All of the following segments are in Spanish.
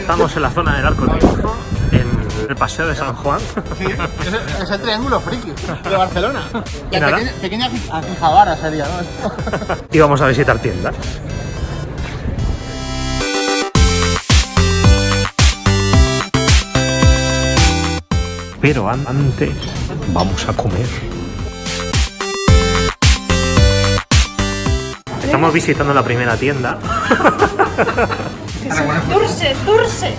Estamos en la zona del Arco Triunfo, en el Paseo de San Juan. Sí, es el triángulo friki de Barcelona. ¿Y nada? Pequeña Akihabara sería, ¿no? Y vamos a visitar tiendas. Pero antes vamos a comer. Estamos visitando la primera tienda. Turse, turse.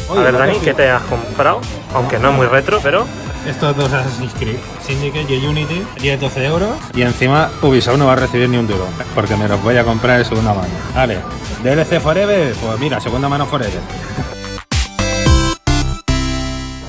A ver, Dani, ¿qué te has comprado? Aunque no es muy retro, pero... Estos dos Assassin's Creed, Syndicate y Unity, 10-12 euros. Y encima Ubisoft no va a recibir ni un duro, porque me los voy a comprar de segunda mano. Vale, DLC Forever, pues mira, segunda mano Forever.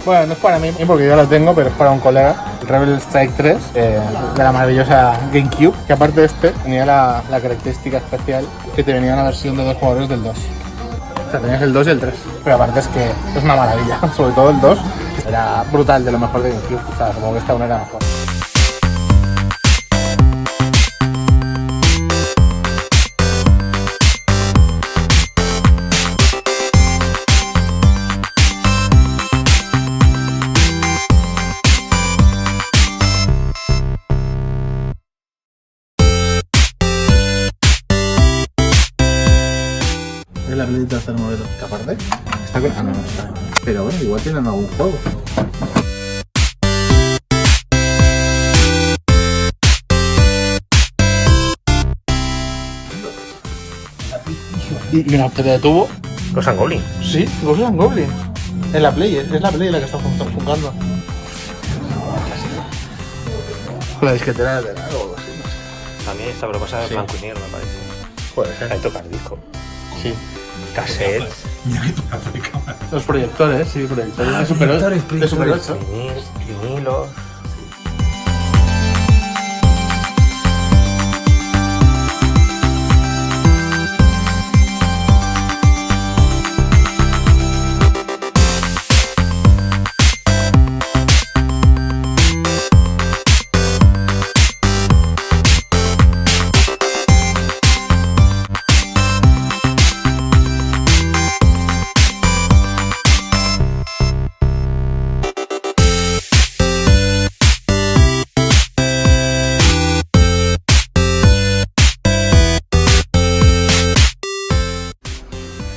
Bueno, no es para mí porque yo lo tengo, pero es para un colega. Rebel Strike 3 de la maravillosa GameCube, que aparte de este tenía la característica especial que te venía una versión de 2 jugadores del 2. O sea, tenías el 2 y el 3. Pero aparte es que es una maravilla, sobre todo el 2 era brutal, de lo mejor de GameCube. O sea, como que esta una era mejor. Es la película del modelo. ¿Te aparte? Está con... Ah, no, no está. Pero bueno, igual tienen algún juego. Y una pelea de tubo. Los Goblin. Sí, Ghosts and Goblin. Es la Play la que está jugando. La disquetera de algo o algo así, no sé. También está propuesta de Sí. blanco y negro, me parece. Puede ser. Hay tocar disco. Sí. Cassettes, Los proyectores, sí, proyectores. De Super 8. De Super 8. vinilos.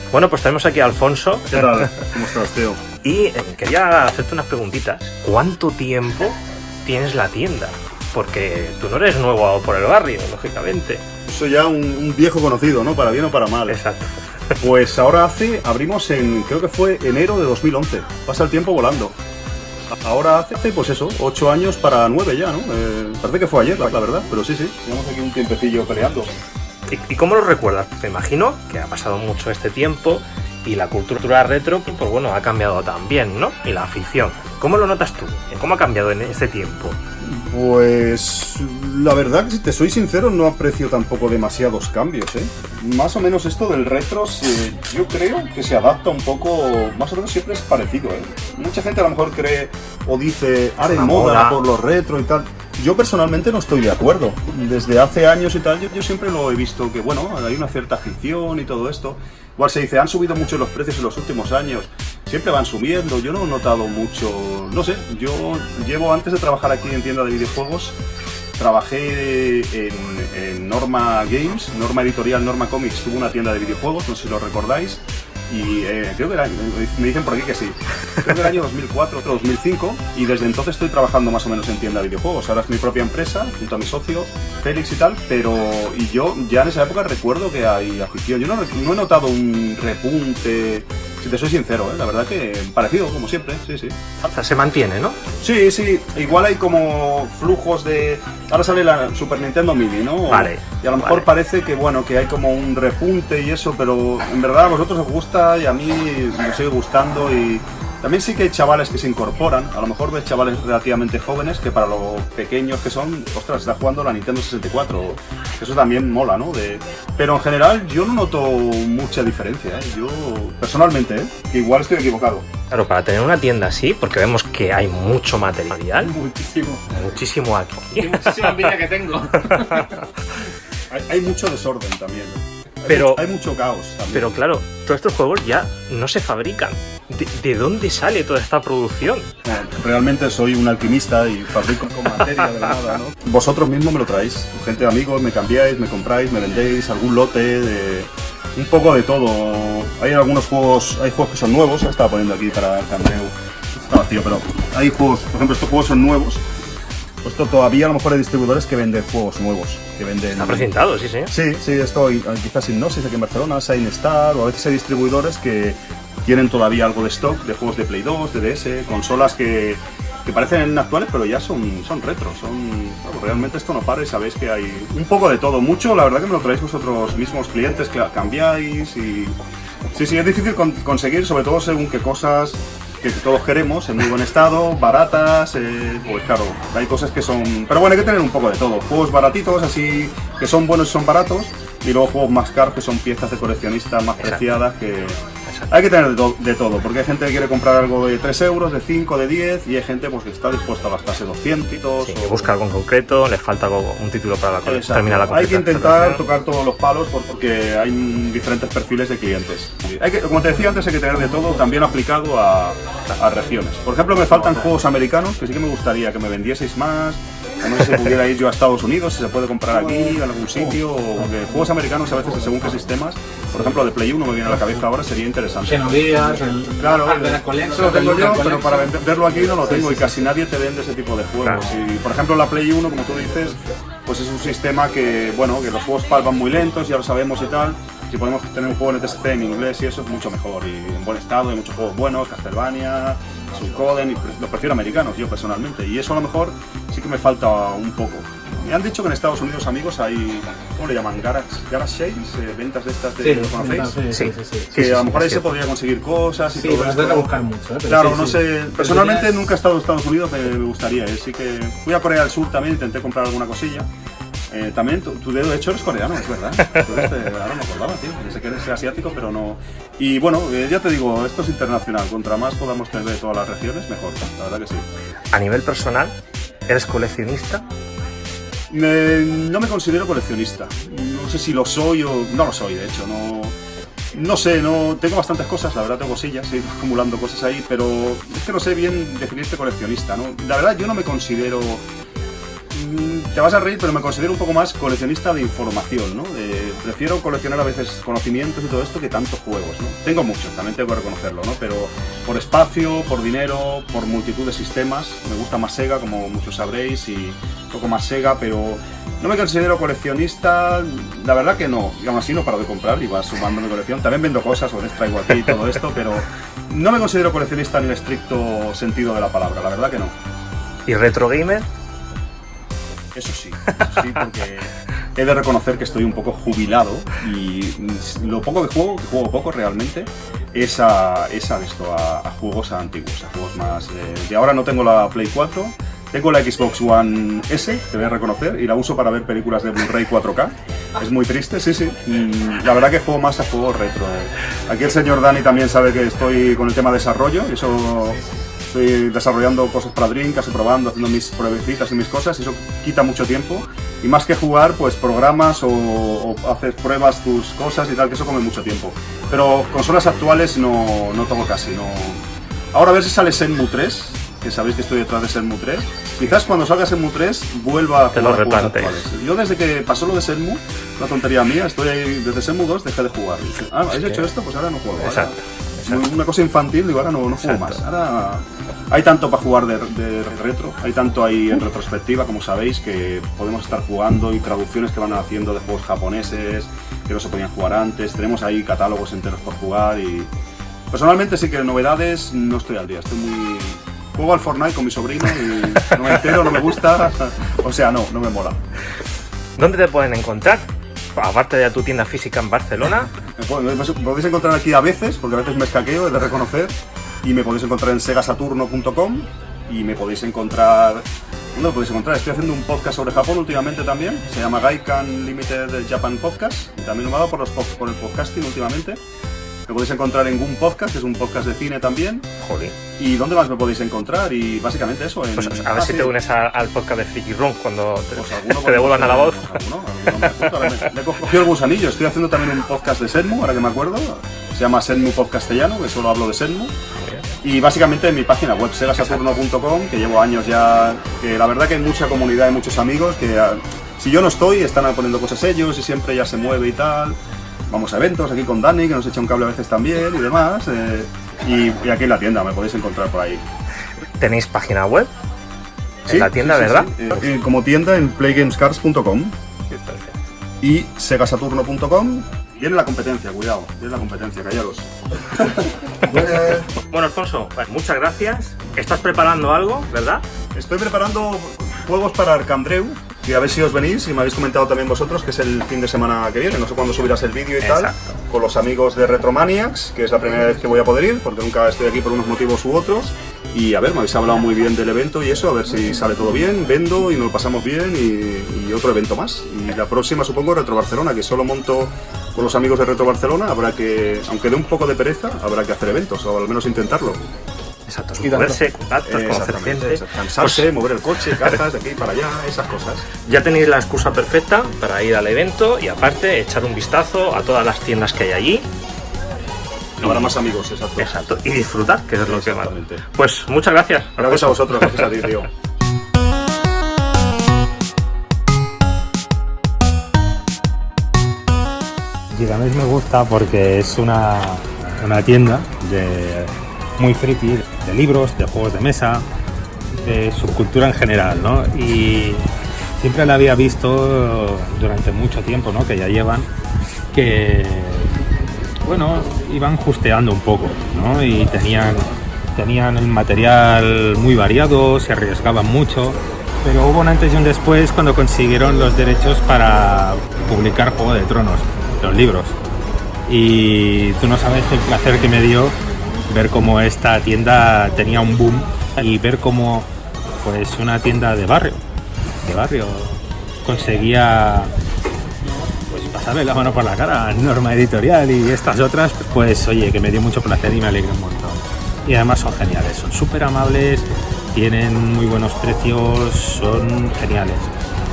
Bueno, pues tenemos aquí a Alfonso. ¿Qué tal? ¿Cómo estás, tío? Y quería hacerte unas preguntitas. ¿Cuánto tiempo tienes la tienda? Porque tú no eres nuevo por el barrio, lógicamente. Soy ya un viejo conocido, ¿no? Para bien o para mal. Exacto. Pues ahora abrimos en, creo que fue enero de 2011. Pasa el tiempo volando. Ahora hace, pues eso, 8 años para 9 ya, ¿no? Parece que fue ayer, la verdad, pero sí. Llevamos aquí un tiempecillo peleando. ¿Y cómo lo recuerdas? Me imagino que ha pasado mucho este tiempo y la cultura retro, pues bueno, ha cambiado también, ¿no? Y la afición. ¿Cómo lo notas tú? ¿Cómo ha cambiado en este tiempo? Pues la verdad que si te soy sincero no aprecio tampoco demasiados cambios, ¿eh? Más o menos esto del retro yo creo que se adapta un poco, más o menos siempre es parecido, ¿eh? Mucha gente a lo mejor cree o dice, ahora en moda por lo retro y tal. Yo personalmente no estoy de acuerdo. Desde hace años y tal, yo siempre lo he visto que, bueno, hay una cierta afición y todo esto. Igual se dice, han subido mucho los precios en los últimos años. Siempre van subiendo, yo no he notado mucho, no sé, yo llevo antes de trabajar aquí en tienda de videojuegos, trabajé en Norma Games, Norma Editorial, Norma Comics, tuvo una tienda de videojuegos, no sé si lo recordáis, y creo que era, me dicen por aquí que sí, creo que el año 2004 o 2005, y desde entonces estoy trabajando más o menos en tienda de videojuegos. Ahora es mi propia empresa, junto a mi socio Félix y tal, y yo ya en esa época recuerdo que hay afición. Yo no he notado un repunte, si te soy sincero, la verdad que parecido, como siempre, sí. O sea, se mantiene, ¿no? Sí, igual hay como flujos de... Ahora sale la Super Nintendo Mini, ¿no? Vale. Y a lo mejor parece que, bueno, que hay como un repunte y eso, pero en verdad a vosotros os gusta y a mí me sigue gustando, y también sí que hay chavales que se incorporan. A lo mejor ves chavales relativamente jóvenes que para lo pequeños que son, ostras, está jugando la Nintendo 64. Eso también mola, ¿no? Pero en general yo no noto mucha diferencia, ¿eh? Yo, personalmente, que igual estoy equivocado. Claro, para tener una tienda así, porque vemos que hay mucho material. Muchísimo aquí. Y muchísima envidia que tengo. Hay mucho desorden también. Hay mucho caos también. Pero claro, todos estos juegos ya no se fabrican. ¿De dónde sale toda esta producción? Realmente soy un alquimista y fabrico con materia de la nada, ¿no? Vosotros mismos me lo traéis. Gente de amigos, me cambiáis, me compráis, me vendéis algún lote de... Un poco de todo. Hay juegos que son nuevos. Estaba poniendo aquí para Cameo. Está vacío, pero hay juegos, por ejemplo, estos juegos son nuevos. Esto todavía a lo mejor hay distribuidores que venden juegos nuevos, que venden... Está precintado, sí. Sí, esto quizás Hipnosis aquí en Barcelona, Sinestar, o a veces hay distribuidores que tienen todavía algo de stock de juegos de Play 2, de DS, consolas que parecen actuales, pero ya son retro, realmente esto no para, y sabéis que hay un poco de todo, mucho, la verdad que me lo traéis vosotros mismos, clientes que cambiáis, y sí, es difícil conseguir, sobre todo según qué cosas que todos queremos, en muy buen estado, baratas, pues claro, hay cosas que son... Pero bueno, hay que tener un poco de todo, juegos baratitos, así, que son buenos y son baratos, y luego juegos más caros, que son piezas de coleccionista más preciadas, que... Hay que tener de todo, porque hay gente que quiere comprar algo de 3 euros, de 5, de 10, y hay gente pues, que está dispuesta a gastarse 200. Sí, que busca algo en concreto, le falta un título para terminar la colección. Hay que intentar tocar todos los palos porque hay diferentes perfiles de clientes. Como te decía antes, hay que tener de todo, también aplicado a regiones. Por ejemplo, me faltan juegos americanos, que sí que me gustaría que me vendieseis más. No sé si pudiera ir yo a Estados Unidos, si se puede comprar aquí, en algún sitio, porque juegos americanos a veces según qué sistemas, por ejemplo de Play 1 me viene a la cabeza ahora, sería interesante. Xenogears, claro, eso lo tengo yo, pero para venderlo aquí no lo tengo, y casi nadie te vende ese tipo de juegos. Y por ejemplo la Play 1, como tú dices, pues es un sistema que, bueno, que los juegos PAL van muy lentos, ya lo sabemos y tal. Si podemos tener un juego en ETSC en inglés y eso es mucho mejor, y en buen estado, hay muchos juegos buenos, Castlevania, Suicoden, y los prefiero americanos yo personalmente, y eso a lo mejor sí que me falta un poco. Me han dicho que en Estados Unidos, amigos, hay, ¿cómo le llaman? Garage sales, ventas de estas, ¿lo conocéis? Sí. Que a lo mejor ahí se podría conseguir cosas y todo esto. Pero buscar mucho, claro, no sé, personalmente nunca he estado en Estados Unidos, me gustaría, sí que fui a Corea del Sur también, intenté comprar alguna cosilla. También tu dedo hecho eres coreano, es verdad. Ahora me acordaba, tío. Pensé que eres asiático, pero no. Y bueno, ya te digo, esto es internacional. Contra más podamos tener de todas las regiones, mejor. La verdad que sí. A nivel personal, ¿eres coleccionista? No me considero coleccionista. No sé si lo soy o... No lo soy, de hecho. No sé, tengo bastantes cosas, la verdad tengo cosillas, he ido acumulando cosas ahí, pero es que no sé bien definirte coleccionista, ¿no? La verdad yo no me considero... Te vas a reír, pero me considero un poco más coleccionista de información, ¿no? Prefiero coleccionar a veces conocimientos y todo esto que tantos juegos, ¿no? Tengo muchos, también tengo que reconocerlo, ¿no? Pero por espacio, por dinero, por multitud de sistemas, me gusta más Sega, como muchos sabréis, y toco más Sega, pero no me considero coleccionista, la verdad que no. Y aún así no paro de comprar y va sumando mi colección. También vendo cosas, o les traigo aquí y todo esto, pero no me considero coleccionista en el estricto sentido de la palabra, la verdad que no. ¿Y retro gamer? Eso sí, porque he de reconocer que estoy un poco jubilado y lo poco que juego poco realmente, es a juegos antiguos, a juegos más... de ahora no tengo la Play 4, tengo la Xbox One S, te voy a reconocer, y la uso para ver películas de Blu-ray 4K. Es muy triste, sí. La verdad que juego más a juegos retro. Aquí el señor Dani también sabe que estoy con el tema de desarrollo, y eso... Estoy desarrollando cosas para Dreamcast, probando, haciendo mis pruebecitas y mis cosas, y eso quita mucho tiempo. Y más que jugar, pues programas o haces pruebas tus cosas y tal, que eso come mucho tiempo. Pero consolas actuales no toco casi, no. Ahora a ver si sale Shenmue 3, que sabéis que estoy detrás de Shenmue 3. Quizás cuando salga Shenmue 3 vuelva a Te jugar lo a juegos replantees. actuales. Yo desde que pasó lo de Shenmue, una tontería mía, estoy ahí, desde Shenmue 2 dejé de jugar. Y dice, ¿habéis hecho esto? Pues ahora no juego. Ahora, Exacto. una cosa infantil, digo, ahora no juego Exacto. más. Ahora hay tanto para jugar de retro, hay tanto ahí en retrospectiva, como sabéis, que podemos estar jugando y traducciones que van haciendo de juegos japoneses que no se podían jugar antes. Tenemos ahí catálogos enteros por jugar y personalmente sí que novedades no estoy al día. Estoy muy... Juego al Fortnite con mi sobrino y no me entero, no me gusta, o sea, no me mola. ¿Dónde te pueden encontrar? Aparte de tu tienda física en Barcelona. Me podéis encontrar aquí a veces, porque a veces me escaqueo, he de reconocer, y me podéis encontrar en segasaturno.com y me podéis encontrar... ¿Dónde lo podéis encontrar? Estoy haciendo un podcast sobre Japón últimamente también, se llama Gaikan Limited Japan Podcast, y también lo he dado por el podcasting últimamente. Me podéis encontrar en Goon Podcast, que es un podcast de cine también. Joder. ¿Y dónde más me podéis encontrar? Y básicamente eso. Pues a ver si te unes al podcast de Freaky Room cuando Pues alguno te devuelvan a la voz. Alguno me apunto, ahora me he cogido el gusanillo. Estoy haciendo también un podcast de Shenmue, ahora que me acuerdo. Se llama Shenmue Podcastellano, que solo hablo de Shenmue. Y básicamente en mi página web, segasaturno.com, que llevo años ya, que la verdad que hay mucha comunidad y muchos amigos que si yo no estoy, están poniendo cosas ellos y siempre ya se mueve y tal. Vamos a eventos aquí con Dani, que nos echa un cable a veces también y demás. Y aquí en la tienda me podéis encontrar por ahí. ¿Tenéis página web? En Sí, la tienda, sí, ¿verdad? sí. Como tienda en playgamescards.com y segasaturno.com. Viene la competencia, cuidado, viene la competencia, callaros. Bueno, Alfonso, muchas gracias. ¿Estás preparando algo, verdad? Estoy preparando juegos para Arcandreu, y a ver si os venís, y me habéis comentado también vosotros que es el fin de semana que viene, no sé cuándo subirás el vídeo y tal, Exacto. con los amigos de Retromaniacs, que es la primera vez que voy a poder ir, porque nunca estoy aquí por unos motivos u otros, y a ver, me habéis hablado muy bien del evento y eso, a ver si sale todo bien, vendo y nos lo pasamos bien, y otro evento más. Y la próxima supongo Retro Barcelona, que solo monto con los amigos de Retro Barcelona, habrá que, aunque dé un poco de pereza, habrá que hacer eventos, o al menos intentarlo. Exacto, Y tanto. moverse, contactos, conocer Exactamente, gente. cansarse, mover el coche, cajas de aquí para allá, esas cosas. Ya tenéis la excusa perfecta para ir al evento y aparte echar un vistazo a todas las tiendas que hay allí. Para más amigos, exacto. Exacto. Y disfrutar, que es lo que más. Exactamente. Pues muchas gracias. Gracias a vosotros, gracias a ti, tío. Gigamesh me gusta porque es una tienda muy friki, de libros, de juegos de mesa, de subcultura en general, ¿no? Y siempre la había visto durante mucho tiempo, ¿no? Que ya llevan, que, bueno, iban justeando un poco, ¿no? Y tenían el material muy variado, se arriesgaban mucho, pero hubo un antes y un después cuando consiguieron los derechos para publicar Juego de Tronos, los libros. Y tú no sabes el placer que me dio ver cómo esta tienda tenía un boom y ver cómo pues una tienda de barrio conseguía pues pasarle la mano por la cara a Norma Editorial y estas otras, pues oye, que me dio mucho placer y me alegré un montón. Y además son geniales, son súper amables, tienen muy buenos precios, son geniales.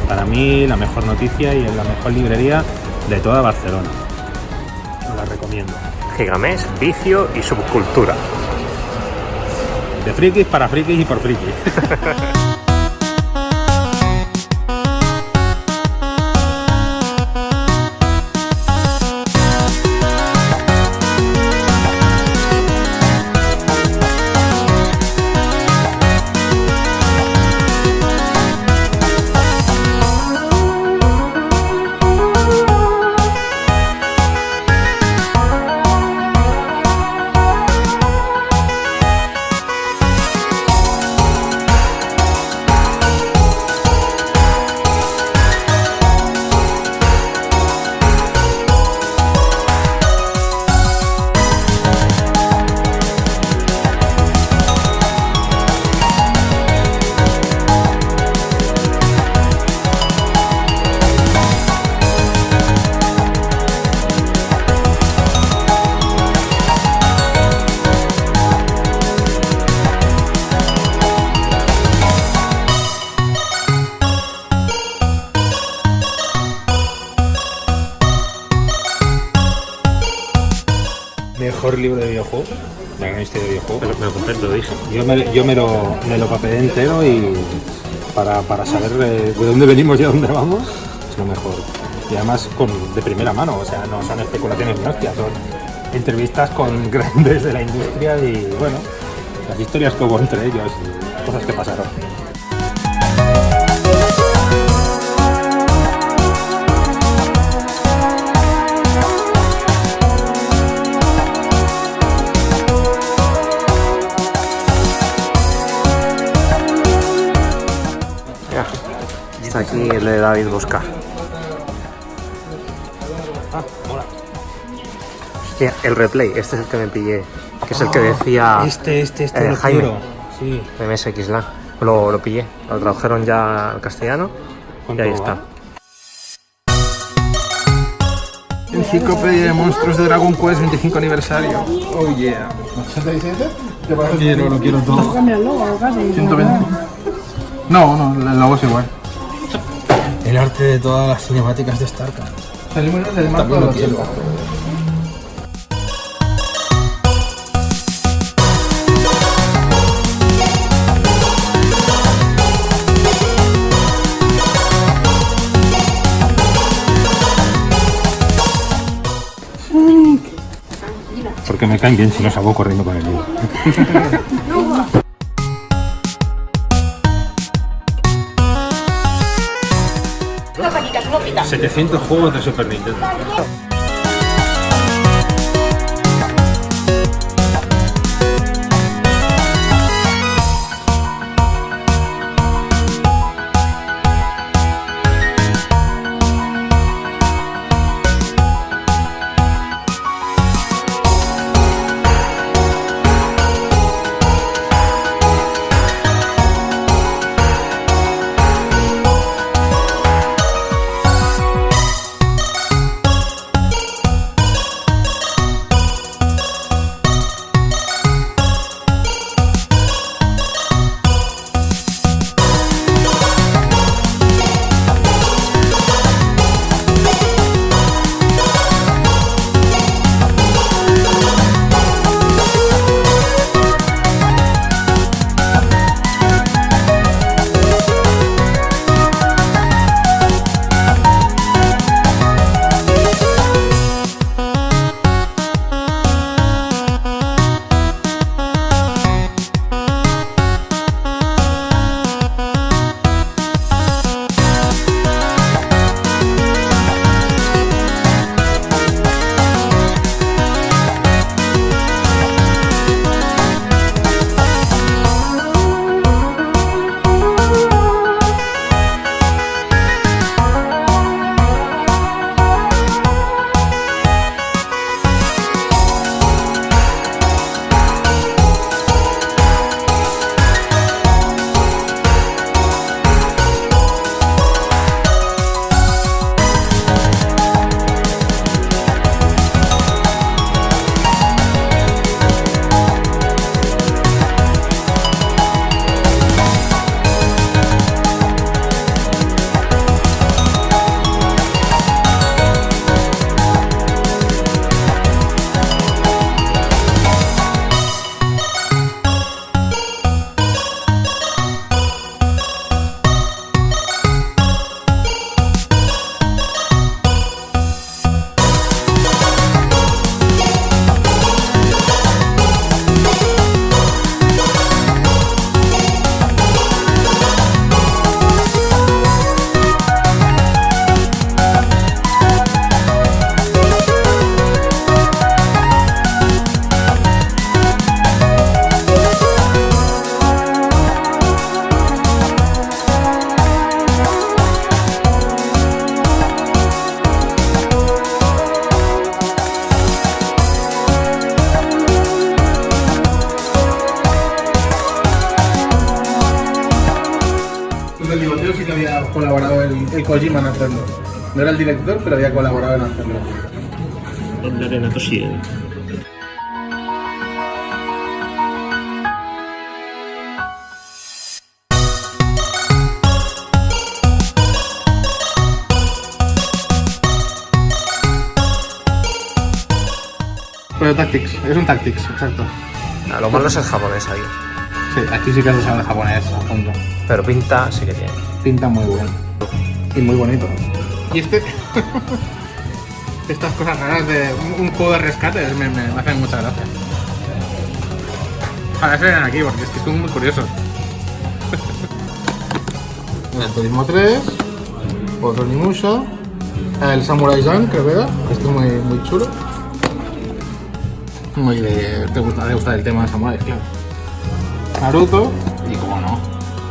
Para mí la mejor noticia y la mejor librería de toda Barcelona. Os la recomiendo. Gigamesh, vicio y subcultura. De frikis para frikis y por frikis. Mejor libro de videojuegos. la gran historia de videojuegos. Me lo compré, te lo dije. Yo me lo papé entero y para saber de dónde venimos y a dónde vamos, es lo mejor. Y además de primera mano, o sea, no son especulaciones ni hostias, son entrevistas con grandes de la industria y, bueno, las historias que hubo entre ellos y cosas que pasaron. Está aquí el de David Bosca. Mola. Hostia, el replay, este es el que me pillé, que es el que decía lo Jaime quiero. Sí. de MSX LAN. Lo pillé, lo tradujeron ya al castellano y ahí está. Enciclopedia de monstruos de Dragon Quest 25 aniversario. Oh yeah. 87, ¿te parece? Lo quiero todo. Cambia el logo casi. 120. No, el logo es igual. El arte de todas las cinemáticas de StarCraft. Salimos del marco del 80. Porque me caen bien si no salgo corriendo con el libro. No, 700 juegos de Super Nintendo. colaborado el Kojima en hacerlo. No era el director, pero había colaborado en hacerlo. En la arena Toshio. Pero Tactics, es un Tactics, exacto. Lo malo es el japonés ahí. Sí, aquí sí que se sabe japonés a fondo. Pero pinta sí que tiene. Pinta muy bueno. Y muy bonito. Y estas cosas raras de un juego de rescate me hacen mucha gracia. Ojalá se vean aquí porque es que son muy curiosos. El Turismo 3, otro Nimusha, el Samurai Jan, creo que era. Este es muy chulo. Muy de. Te gusta el tema de Samurai, claro. Naruto y como no,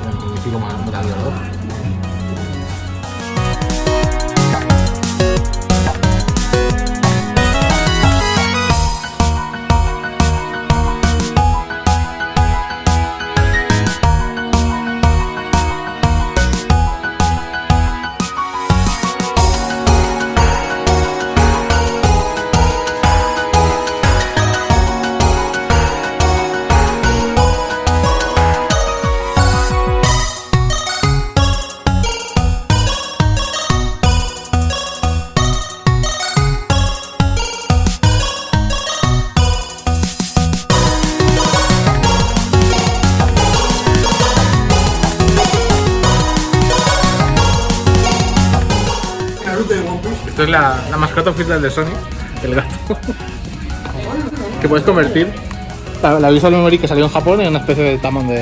el mítico Metal Gear 2. Esto es la mascota oficial de Sony, el gato. Que puedes convertir la Visual Memory que salió en Japón en una especie de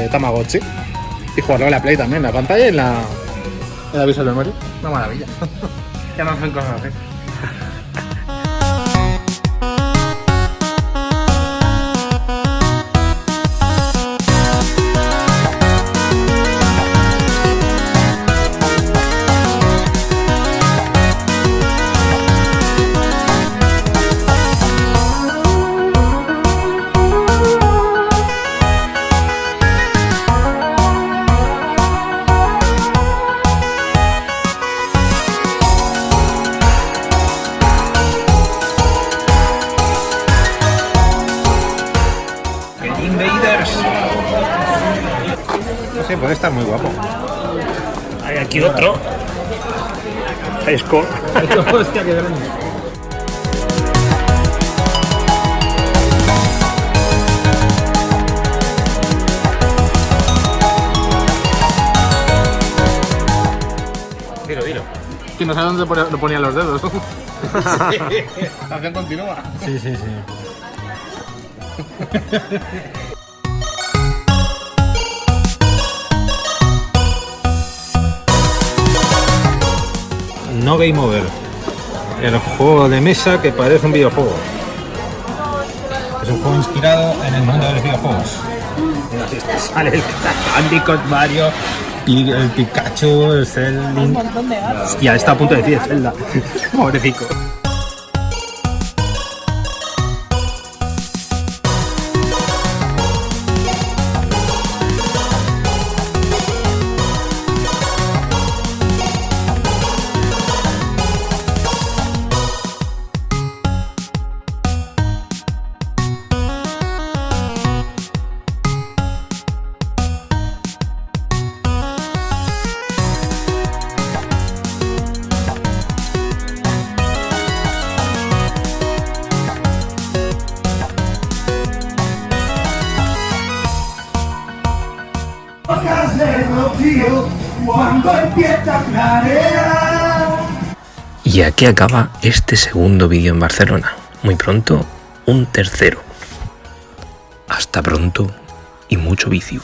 Tamagotchi. Y jugarlo en la Play también, en la pantalla y en la Visual Memory. Una maravilla. Ya no hacen cosas así. No sé, puede estar muy guapo. Hay aquí otro. High Score. Hostia, qué grande. Dilo. Que no sabe dónde lo ponían los dedos. La acción continúa. Sí. No Game Over. El juego de mesa que parece un videojuego. Es un juego inspirado en el mundo de los videojuegos. Sale el Bandicoot, Mario, el Pikachu, el Zelda. Hostia, está a punto de decir Zelda. Pobrecito. Y aquí acaba este segundo vídeo en Barcelona. Muy pronto, un tercero. Hasta pronto y mucho vicio.